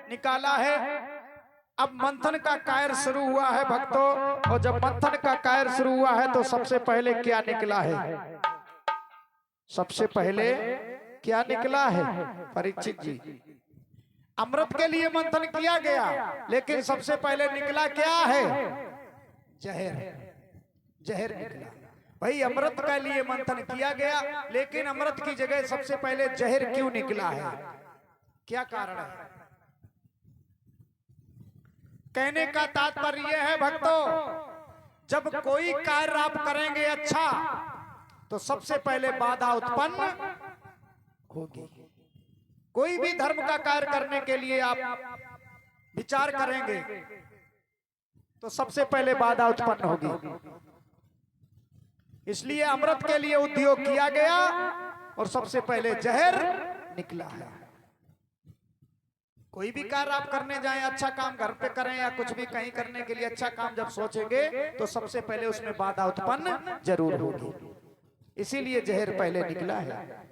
निकाला है। अब मंथन का कार्य शुरू हुआ है भक्तों, और जब मंथन का कार्य शुरू हुआ है तो सबसे पहले क्या निकला है? सबसे पहले क्या निकला है परीक्षित जी? अमृत के लिए मंथन किया गया, लेकिन सबसे पहले निकला क्या है? जहर। जहर निकला। भाई अमृत के लिए मंथन किया गया, लेकिन अमृत की जगह सबसे पहले जहर क्यों निकला है? क्या कारण है? कहने का तात्पर्य है भक्तों, जब कोई कार्य आप करेंगे अच्छा, तो सबसे पहले बाधा उत्पन्न होगी। कोई भी धर्म का कार्य करने के लिए आप विचार करेंगे तो सबसे पहले बाधा उत्पन्न होगी। इसलिए अमृत के लिए उद्योग किया गया और सबसे पहले जहर निकला है। कोई भी कार्य आप करने जाएं, अच्छा काम घर पे करें या कुछ भी कहीं करने के लिए अच्छा काम जब सोचेंगे तो सबसे पहले उसमें बाधा उत्पन्न जरूर होगी। इसीलिए जहर पहले निकला है।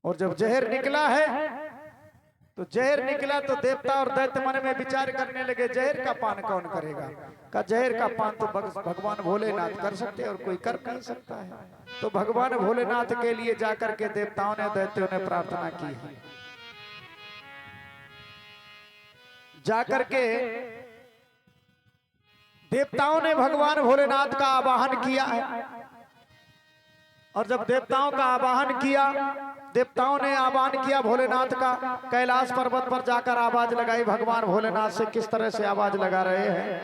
और जब जहर निकला है तो जहर निकला तो देवता और दैत्य मन में विचार करने लगे, जहर का पान कौन करेगा? का जहर का पान तो भगवान भोलेनाथ कर सकते हैं और कोई कर नहीं सकता है। तो भगवान भोलेनाथ के लिए जाकर के देवताओं ने दैत्यों ने प्रार्थना की है। जाकर के देवताओं ने भगवान भोलेनाथ का आवाहन किया है। और जब देवताओं का आवाहन किया, देवताओं ने आह्वान किया भोलेनाथ का, कैलाश पर्वत पर जाकर आवाज लगाई। भगवान भोलेनाथ से किस तरह से आवाज लगा रहे हैं?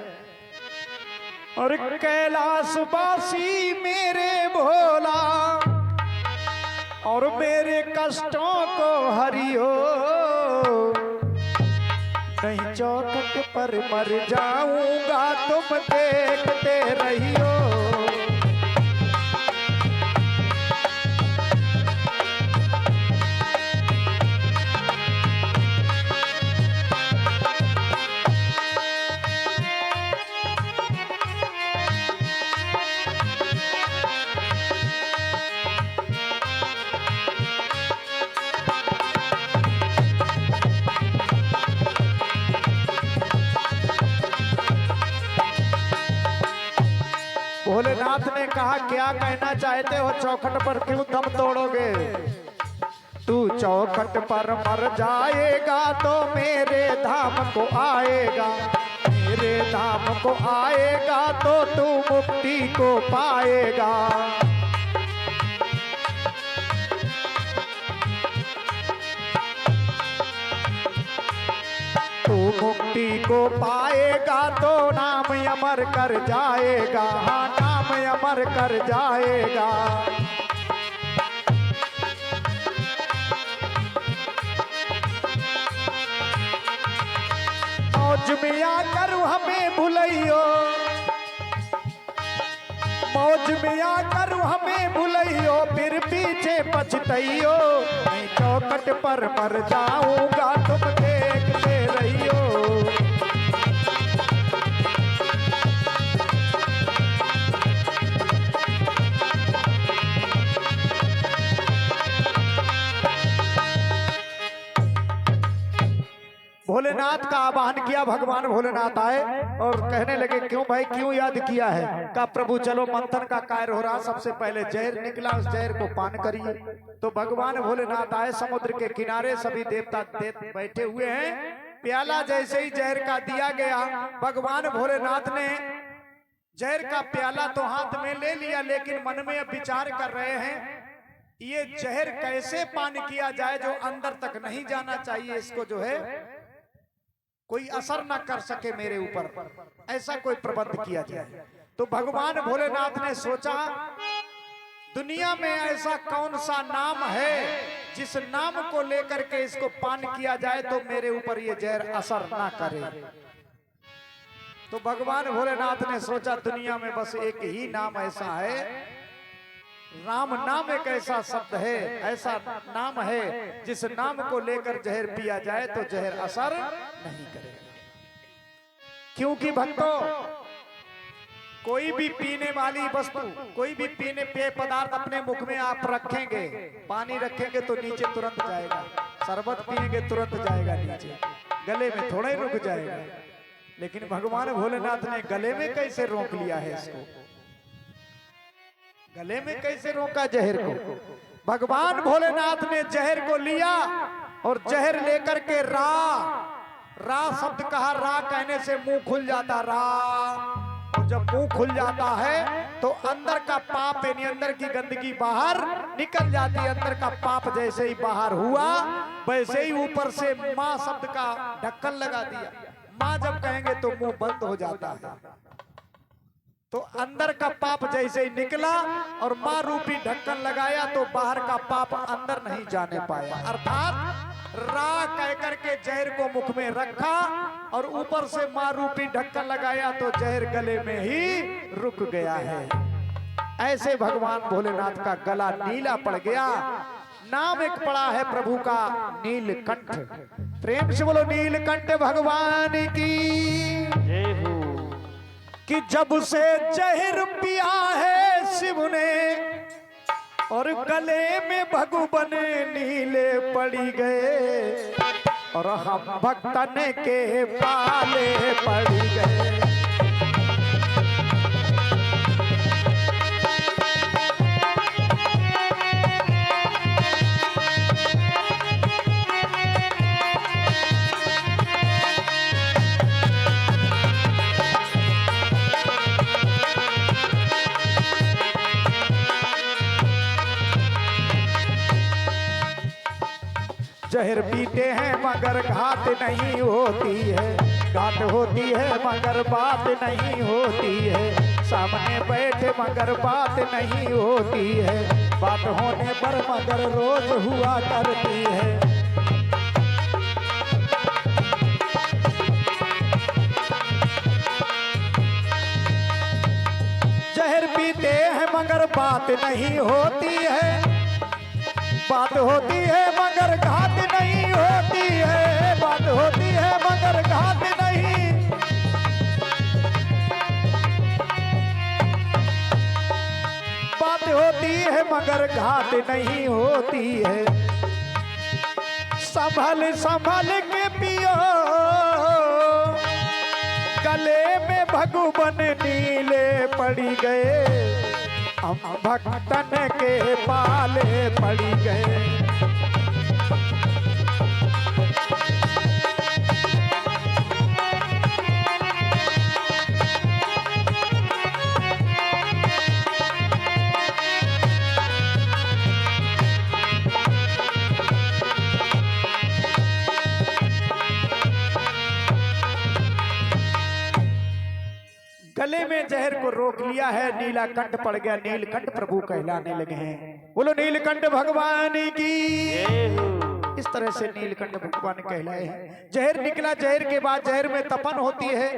और कैलाशवासी मेरे भोला, और मेरे कष्टों को हरियो, नहीं चौखट पर मर जाऊंगा तुम देखते रहियो। भोलेनाथ ने कहा, क्या कहना चाहते हो? चौखट पर क्यों दम तोड़ोगे? तू चौखट पर मर जाएगा तो मेरे धाम को आएगा, मेरे धाम को आएगा तो तू मुक्ति को पाएगा। तू मुक्ति को पाएगा तो नाम अमर कर जाएगा, हाँ नाम अमर कर जाएगा। मौज में आकर हमें भुलैयो, मौज में आकर हमें भुलैयो, फिर पीछे पछतैयो। मैं चौखट पर मर जाऊंगा तुम देखते रहियो। भोलेनाथ का आह्वान किया, भगवान भोलेनाथ आए और कहने लगे, क्यों भाई क्यों याद किया है? कहा प्रभु चलो मंथन का कार्य हो रहा, सबसे पहले जहर निकला, उस जहर को पान करिए। तो भगवान भोलेनाथ आए, समुद्र के किनारे सभी देवता बैठे हुए हैं। प्याला जैसे ही जहर का दिया गया, भगवान भोलेनाथ ने जहर का प्याला तो हाथ में ले लिया, लेकिन मन में अब विचार कर रहे हैं ये जहर कैसे पान किया जाए जो अंदर तक नहीं जाना चाहिए, इसको जो है कोई असर ना कर सके मेरे ऊपर, ऐसा कोई प्रबंध किया जाए। तो भगवान भोलेनाथ ने सोचा, दुनिया में ऐसा कौन सा नाम है जिस नाम को लेकर के इसको पान किया जाए तो मेरे ऊपर ये जहर असर ना करे। तो भगवान भोलेनाथ ने सोचा, दुनिया में बस एक ही नाम ऐसा है, राम नाम एक ऐसा शब्द है, ऐसा नाम है जिस नाम को लेकर जहर पिया जाए तो जहर असर नहीं करेगा। क्योंकि भक्तों, कोई भी पीने वाली वस्तु, कोई भी पीने पेय पदार्थ अपने मुख में आप रखेंगे, पानी रखेंगे तो नीचे तुरंत जाएगा, शरबत पिएंगे तुरंत जाएगा नीचे, गले में थोड़ा ही रुक जाएगा, लेकिन भगवान भोलेनाथ ने गले में कैसे रोक लिया है इसको, गले में कैसे रोका जहर को। भगवान भोलेनाथ ने जहर को लिया और जहर लेकर के रा शब्द कहा, रा कहने से मुंह खुल जाता, रा। और जब मुंह खुल जाता है तो अंदर का पाप यानी अंदर की गंदगी बाहर निकल जाती है। अंदर का पाप जैसे ही बाहर हुआ वैसे ही ऊपर से माँ शब्द का ढक्कन लगा दिया। माँ जब कहेंगे तो मुंह बंद हो जाता है। तो अंदर का पाप जैसे ही निकला और माँ रूपी ढक्कन लगाया तो बाहर का पाप अंदर नहीं जाने पाया। अर्थात रा कह करके जहर को मुख में रखा और ऊपर से माँ रूपी ढक्कन लगाया तो जहर गले में ही रुक गया है। ऐसे भगवान भोलेनाथ का गला नीला पड़ गया। नाम एक पड़ा है प्रभु का नीलकंठ। प्रेम से बोलो नीलकंठ भगवान की जय हो। कि जब से जहर पिया है शिव ने और गले में भगवान नीले पड़ी गए और हम भक्तन के पाले पड़ गए। जहर पीते हैं मगर घात नहीं होती है, घात होती है मगर बात नहीं होती है। सामने बैठे मगर बात नहीं होती है, बात होने पर मगर रोज हुआ करती है। जहर पीते हैं मगर बात नहीं होती है, बात होती है मगर घात नहीं होती है, बात होती है मगर घात नहीं। बात होती है मगर घात नहीं होती है। संभल संभल के पियो गले में भगवान नीले पड़ी गए, हम भक्तन के पाले पड़ी गए। गले में जहर को रोक लिया है, नीलकंठ पड़ गया, नीलकंठ प्रभु कहलाने लगे हैं। बोलो नीलकंठ भगवान की। इस तरह से नीलकंठ भगवान कहलाए हैं। जहर निकला, जहर के बाद जहर में तपन होती है,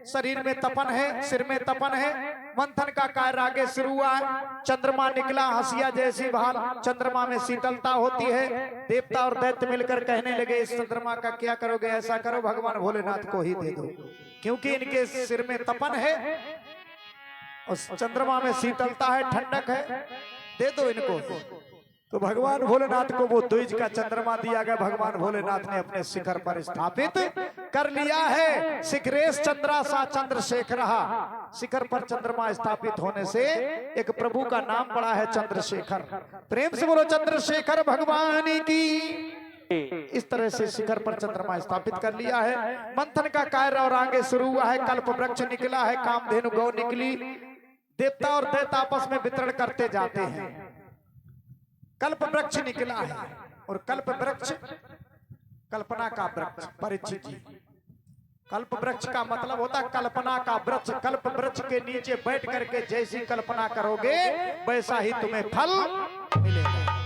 शरीर में तपन है, सिर में तपन है। मंथन का कार्य आगे शुरू हुआ। चंद्रमा निकला, हंसिया जैसी बहार, चंद्रमा में शीतलता होती है। देवता और दैत्य मिलकर कहने लगे इस चंद्रमा का क्या करोगे, ऐसा करो भगवान भोलेनाथ को ही दे दो, क्योंकि इनके सिर में तपन है और चंद्रमा में शीतलता है, ठंडक है, दे दो इनको। तो भगवान भोलेनाथ को वो द्विज का चंद्रमा दिया गया। भगवान भोलेनाथ ने अपने शिखर पर स्थापित कर लिया है। शिखरेश चंद्रासा चंद्रशेखर। शिखर पर चंद्रमा स्थापित होने से एक प्रभु का नाम पड़ा है चंद्रशेखर। प्रेम से बोलो चंद्रशेखर भगवान की। इस तरह से शिखर पर चंद्रमा स्थापित कर लिया है। मंथन का कार्य और आगे शुरू हुआ है। कल्प वृक्ष निकला है, कामधेनु गौ निकली। देवता और दैत्य आपस में वितरण करते जाते हैं। कल्प वृक्ष निकला है और कल्प वृक्ष कल्पना का वृक्ष। परीक्षित जी, कल्प वृक्ष का मतलब होता है कल्पना का वृक्ष। कल्प वृक्ष के नीचे बैठ करके जैसी कल्पना करोगे वैसा ही तुम्हें फल मिलेगा।